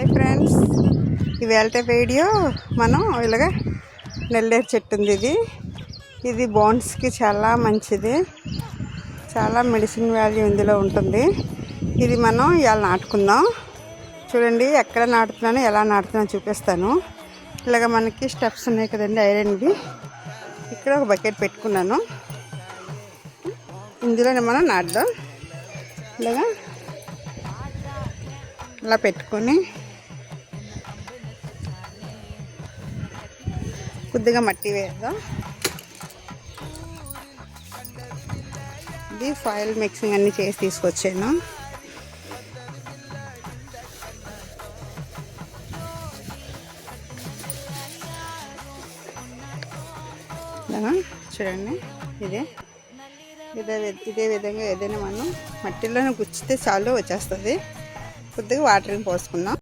Hi friends, ఇవాళ video మనం ఇలాగ నెల్లేరు చెట్టు ఉంది. ఇది బోన్స్కి చాలా మంచిది, చాలా మెడిసిన్ వాల్యూ ఇందులో ఉంటుంది. ఇది మనం ఇవాళ నాటుకుందాం. చూడండి ఎక్కడ నాటుతున్నానో ఎలా నాటుతున్నానో చూపిస్తాను. ఇలాగ మనకి స్టెప్స్ ఉన్నాయి కదండి ఐరన్వి. ఇక్కడ ఒక బకెట్ పెట్టుకున్నాను, ఇందులోనే మనం నాటుదాం. ఇలాగా ఇలా పెట్టుకొని కొద్దిగా మట్టి వేద్దాం. ఇది ఫాయిల్ మిక్సింగ్ అన్నీ చేసి తీసుకొచ్చాను. చూడండి, ఇదే విధంగా ఏదైనా మనం మట్టిలోనే గుచ్చితే చాలు వచ్చేస్తుంది. కొద్దిగా వాటర్ని పోసుకుందాం.